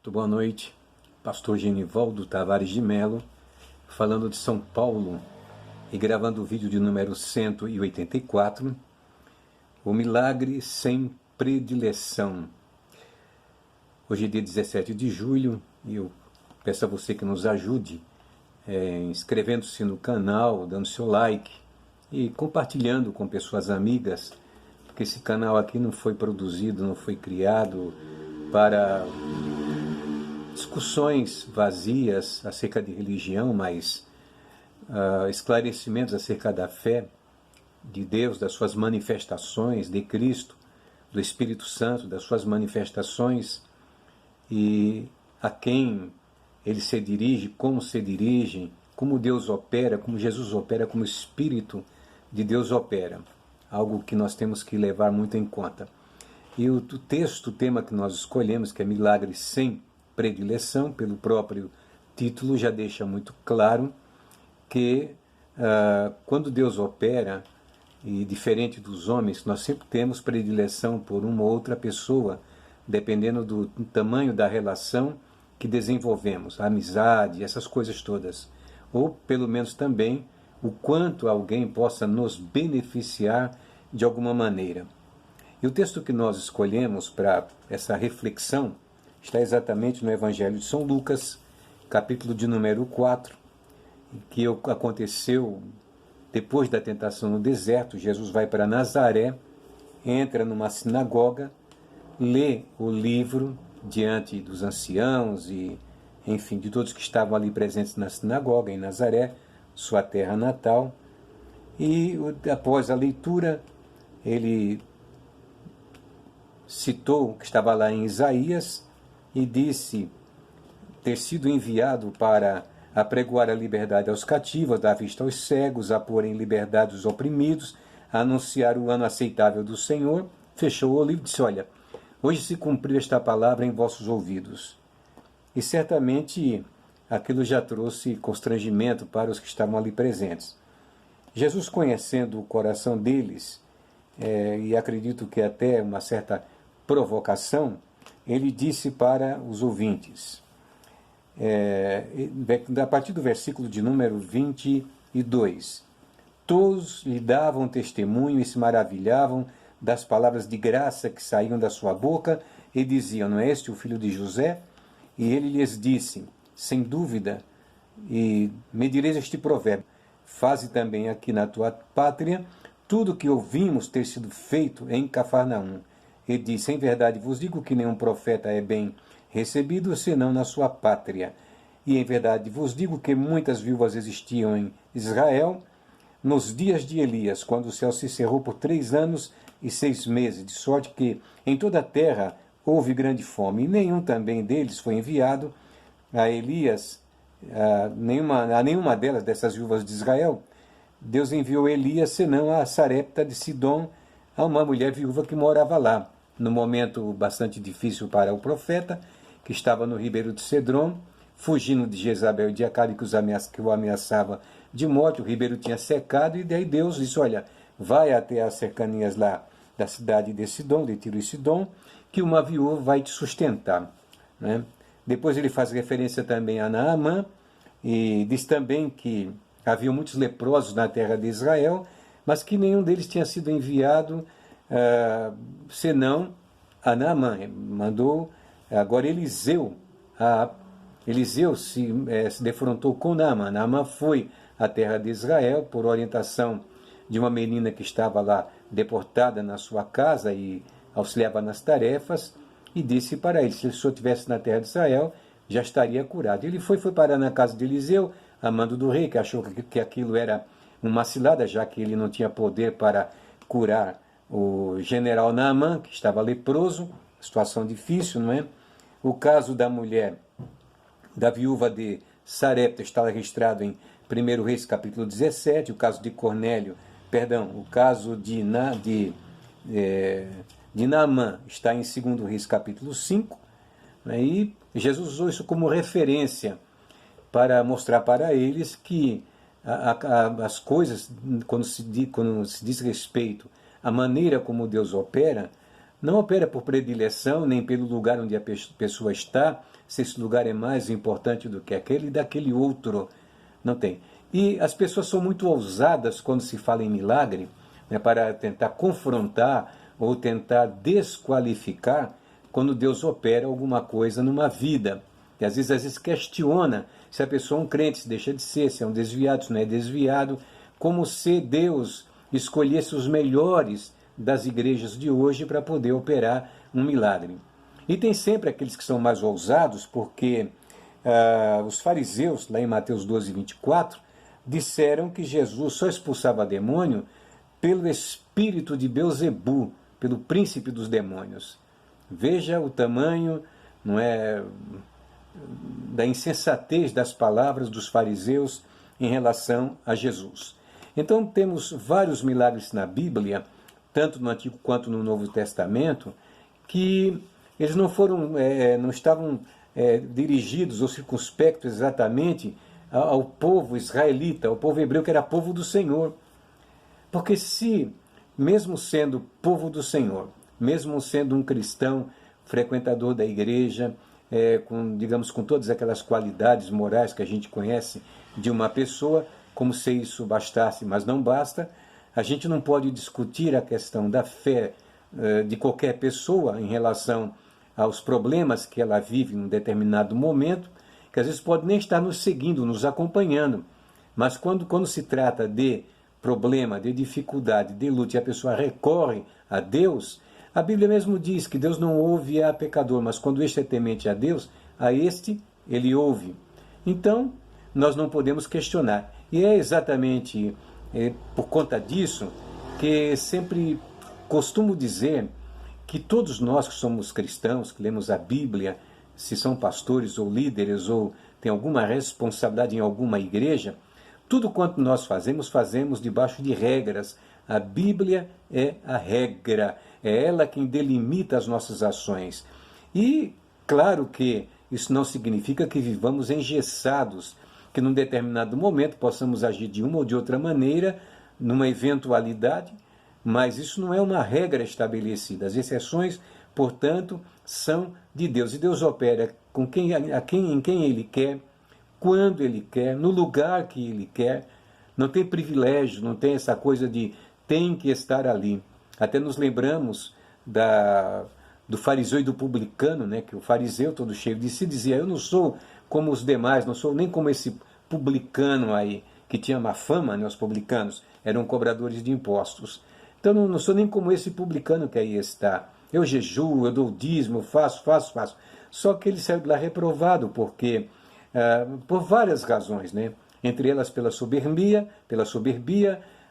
Muito boa noite, pastor Genivaldo Tavares de Melo, falando de São Paulo e gravando o vídeo de número 184, o milagre sem predileção. Hoje é dia 17 de julho e eu peço a você que nos ajude inscrevendo-se no canal, dando seu like e compartilhando com pessoas amigas, porque esse canal aqui não foi produzido, não foi criado para discussões vazias acerca de religião, mas esclarecimentos acerca da fé de Deus, das suas manifestações, de Cristo, do Espírito Santo, das suas manifestações e a quem ele se dirige, como Deus opera, como Jesus opera, como o Espírito de Deus opera. Algo que nós temos que levar muito em conta. E o tema que nós escolhemos, que é milagre sem predileção, pelo próprio título, já deixa muito claro que quando Deus opera, e diferente dos homens, nós sempre temos predileção por uma ou outra pessoa, dependendo do tamanho da relação que desenvolvemos, a amizade, essas coisas todas. Ou, pelo menos também, o quanto alguém possa nos beneficiar de alguma maneira. E o texto que nós escolhemos para essa reflexão está exatamente no Evangelho de São Lucas, capítulo de número 4, que aconteceu depois da tentação no deserto. Jesus vai para Nazaré, entra numa sinagoga, lê o livro diante dos anciãos e, enfim, de todos que estavam ali presentes na sinagoga, em Nazaré, sua terra natal. E após a leitura, ele citou o que estava lá em Isaías e disse ter sido enviado para apregoar a liberdade aos cativos, a dar vista aos cegos, a pôr em liberdade os oprimidos, a anunciar o ano aceitável do Senhor. Fechou o livro e disse: olha, hoje se cumpriu esta palavra em vossos ouvidos. E certamente aquilo já trouxe constrangimento para os que estavam ali presentes. Jesus, conhecendo o coração deles, e acredito que até uma certa provocação, ele disse para os ouvintes, a partir do versículo de número 22, todos lhe davam testemunho e se maravilhavam das palavras de graça que saíam da sua boca e diziam: não é este o filho de José? E ele lhes disse: sem dúvida, e me direis este provérbio: faze também aqui na tua pátria tudo o que ouvimos ter sido feito em Cafarnaum. E disse: em verdade vos digo que nenhum profeta é bem recebido senão na sua pátria. E em verdade vos digo que muitas viúvas existiam em Israel nos dias de Elias, quando o céu se cerrou por 3 anos e 6 meses, de sorte que em toda a terra houve grande fome, e nenhum também deles foi enviado a Elias, a nenhuma dessas viúvas de Israel. Deus enviou Elias, senão a Sarepta de Sidom, a uma mulher viúva que morava lá, num momento bastante difícil para o profeta, que estava no ribeiro de Cedron, fugindo de Jezabel e de Acabe, que o ameaçava de morte. O ribeiro tinha secado, e daí Deus disse: olha, vai até as cercanias lá da cidade de Sidom, de Tiro e Sidom, que uma viúva vai te sustentar. Né? Depois ele faz referência também a Naamã, e diz também que havia muitos leprosos na terra de Israel, mas que nenhum deles tinha sido enviado senão a Naamã. Mandou agora Eliseu. Eliseu se defrontou com Naamã. Naamã foi à terra de Israel por orientação de uma menina que estava lá deportada na sua casa e auxiliava nas tarefas, e disse para ele: se ele só estivesse na terra de Israel, já estaria curado. Ele foi parar na casa de Eliseu, a mando do rei, que achou que aquilo era uma cilada, já que ele não tinha poder para curar o general Naamã, que estava leproso, situação difícil, não é? O caso da mulher, da viúva de Sarepta, está registrado em 1 Reis capítulo 17, o caso de o caso de Naamã está em 2 Reis capítulo 5, né? E Jesus usou isso como referência para mostrar para eles que as coisas, quando se diz respeito à maneira como Deus opera, Não opera por predileção, nem pelo lugar onde a pessoa está, se esse lugar é mais importante do que aquele e daquele outro. Não tem. E as pessoas são muito ousadas quando se fala em milagre, né, para tentar confrontar ou tentar desqualificar quando Deus opera alguma coisa numa vida. E às vezes questiona se a pessoa é um crente, se deixa de ser, se é um desviado, se não é desviado, como se Deus escolhesse os melhores das igrejas de hoje para poder operar um milagre. E tem sempre aqueles que são mais ousados, porque os fariseus, lá em Mateus 12, 24, disseram que Jesus só expulsava demônio pelo espírito de Beelzebu, pelo príncipe dos demônios. Veja o tamanho, não é, da insensatez das palavras dos fariseus em relação a Jesus. Então temos vários milagres na Bíblia, tanto no Antigo quanto no Novo Testamento, que eles não estavam dirigidos ou circunspectos exatamente ao povo israelita, ao povo hebreu, que era povo do Senhor. Porque se, mesmo sendo povo do Senhor, mesmo sendo um cristão, frequentador da igreja, com todas aquelas qualidades morais que a gente conhece de uma pessoa, como se isso bastasse, mas não basta, a gente não pode discutir a questão da fé de qualquer pessoa em relação aos problemas que ela vive em um determinado momento, que às vezes pode nem estar nos seguindo, nos acompanhando, mas quando se trata de problema, de dificuldade, de luta, e a pessoa recorre a Deus, a Bíblia mesmo diz que Deus não ouve a pecador, mas quando este é temente a Deus, a este ele ouve. Então, nós não podemos questionar. E é exatamente por conta disso que sempre costumo dizer que todos nós que somos cristãos, que lemos a Bíblia, se são pastores ou líderes ou têm alguma responsabilidade em alguma igreja, tudo quanto nós fazemos, fazemos debaixo de regras. A Bíblia é a regra, é ela quem delimita as nossas ações. E, claro que isso não significa que vivamos engessados, que num determinado momento possamos agir de uma ou de outra maneira, numa eventualidade, mas isso não é uma regra estabelecida. As exceções, portanto, são de Deus. E Deus opera em quem Ele quer, quando Ele quer, no lugar que Ele quer. Não tem privilégio, não tem essa coisa de tem que estar ali. Até nos lembramos do fariseu e do publicano, né? Que o fariseu, todo cheio de si, dizia: eu não sou como os demais, não sou nem como esse publicano aí, que tinha má fama, né? Os publicanos eram cobradores de impostos. Então não sou nem como esse publicano que aí está. Eu jejuo, eu dou dízimo, eu faço. Só que ele saiu de lá reprovado, porque por várias razões, né? Entre elas pela soberbia,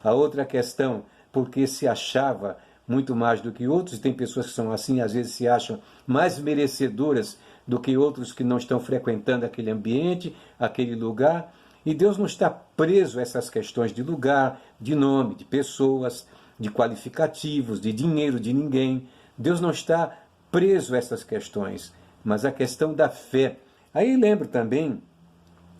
a outra questão porque se achava muito mais do que outros, e tem pessoas que são assim, às vezes se acham mais merecedoras do que outros que não estão frequentando aquele ambiente, aquele lugar. E Deus não está preso a essas questões de lugar, de nome, de pessoas, de qualificativos, de dinheiro de ninguém. Deus não está preso a essas questões, mas a questão da fé. Aí lembro também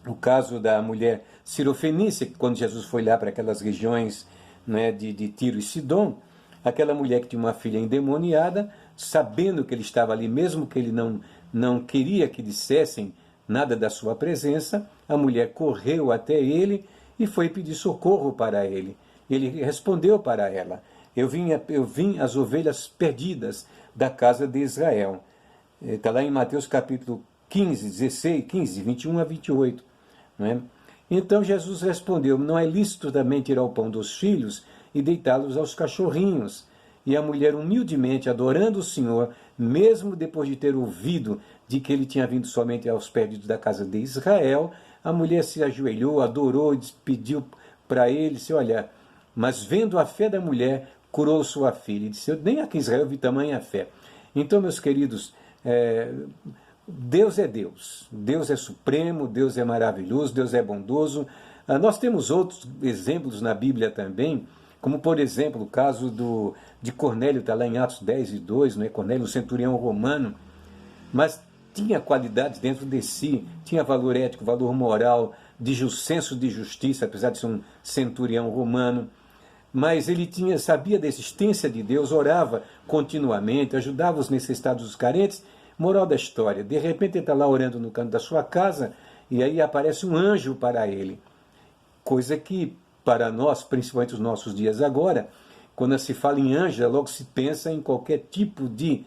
o caso da mulher cirofenícia, que quando Jesus foi lá para aquelas regiões, né, de Tiro e Sidom, aquela mulher que tinha uma filha endemoniada, sabendo que ele estava ali, mesmo que ele não queria que dissessem nada da sua presença, a mulher correu até ele e foi pedir socorro para ele. Ele respondeu para ela: eu vim as ovelhas perdidas da casa de Israel. Está lá em Mateus capítulo 15, 21 a 28. Não é? Então Jesus respondeu: não é lícito também tirar o pão dos filhos e deitá-los aos cachorrinhos. E a mulher, humildemente adorando o Senhor, mesmo depois de ter ouvido de que ele tinha vindo somente aos perdidos da casa de Israel, a mulher se ajoelhou, adorou e pediu para ele, disse: olha, mas vendo a fé da mulher, curou sua filha. E disse: eu nem aqui em Israel vi tamanha fé. Então, meus queridos, Deus é Deus. Deus é supremo, Deus é maravilhoso, Deus é bondoso. Nós temos outros exemplos na Bíblia também, como, por exemplo, o caso de Cornélio, está lá em Atos 10 e 2, não é? Cornélio, um centurião romano, mas tinha qualidades dentro de si, tinha valor ético, valor moral, senso de justiça, apesar de ser um centurião romano. mas ele sabia da existência de Deus, orava continuamente, ajudava os necessitados, os carentes. Moral da história, de repente ele está lá orando no canto da sua casa e aí aparece um anjo para ele. Coisa que, para nós, principalmente os nossos dias agora, quando se fala em anjo, logo se pensa em qualquer tipo de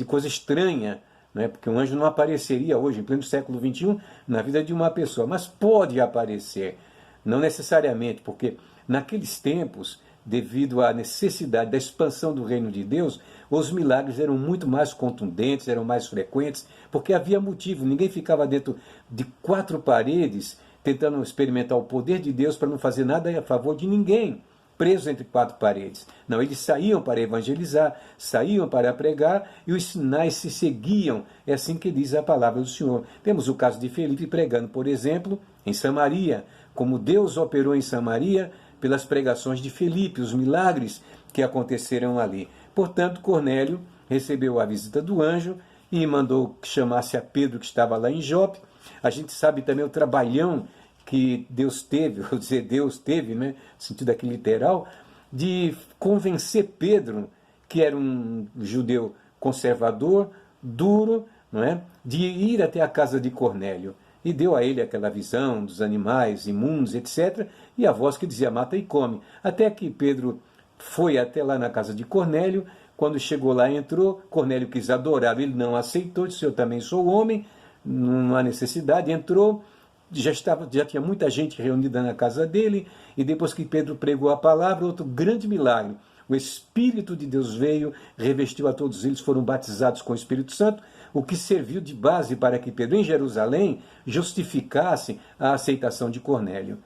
coisa estranha, né? Porque um anjo não apareceria hoje, em pleno século XXI, na vida de uma pessoa, mas pode aparecer, não necessariamente, porque naqueles tempos, devido à necessidade da expansão do reino de Deus, os milagres eram muito mais contundentes, eram mais frequentes, porque havia motivo, ninguém ficava dentro de quatro paredes tentando experimentar o poder de Deus para não fazer nada a favor de ninguém, presos entre quatro paredes. Não, eles saíam para evangelizar, saíam para pregar e os sinais se seguiam. É assim que diz a palavra do Senhor. Temos o caso de Felipe pregando, por exemplo, em Samaria, como Deus operou em Samaria pelas pregações de Felipe, os milagres que aconteceram ali. Portanto, Cornélio recebeu a visita do anjo e mandou que chamasse a Pedro, que estava lá em Jope. A gente sabe também o trabalhão que Deus teve, vou dizer, Deus teve, né, no sentido aqui literal, de convencer Pedro, que era um judeu conservador, duro, não é, de ir até a casa de Cornélio. E deu a ele aquela visão dos animais imundos, etc., e a voz que dizia, mata e come. Até que Pedro foi até lá na casa de Cornélio, quando chegou lá, entrou, Cornélio quis adorar, ele não aceitou, disse, eu também sou homem, não há necessidade, entrou, já tinha muita gente reunida na casa dele, e depois que Pedro pregou a palavra, outro grande milagre, o Espírito de Deus veio, revestiu a todos eles, foram batizados com o Espírito Santo, o que serviu de base para que Pedro, em Jerusalém, justificasse a aceitação de Cornélio.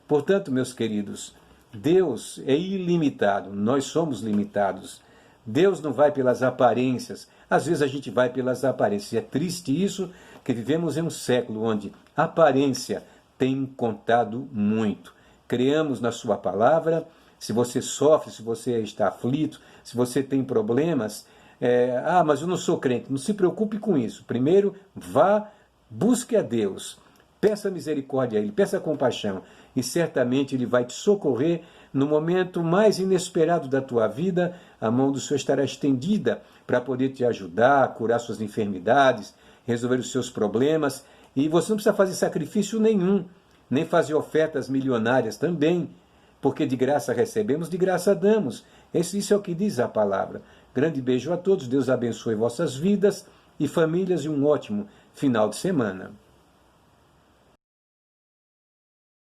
Portanto, meus queridos, Deus é ilimitado, nós somos limitados. Deus não vai pelas aparências, às vezes a gente vai pelas aparências. É triste isso, que vivemos em um século onde a aparência tem contado muito. Creamos na sua palavra, se você sofre, se você está aflito, se você tem problemas, mas eu não sou crente, não se preocupe com isso. Primeiro, vá, busque a Deus, peça misericórdia a Ele, peça compaixão, e certamente Ele vai te socorrer no momento mais inesperado da tua vida. A mão do Senhor estará estendida para poder te ajudar, curar suas enfermidades, resolver os seus problemas, e você não precisa fazer sacrifício nenhum, nem fazer ofertas milionárias também, porque de graça recebemos, de graça damos. Isso é o que diz a palavra. Grande beijo a todos, Deus abençoe vossas vidas e famílias e um ótimo final de semana.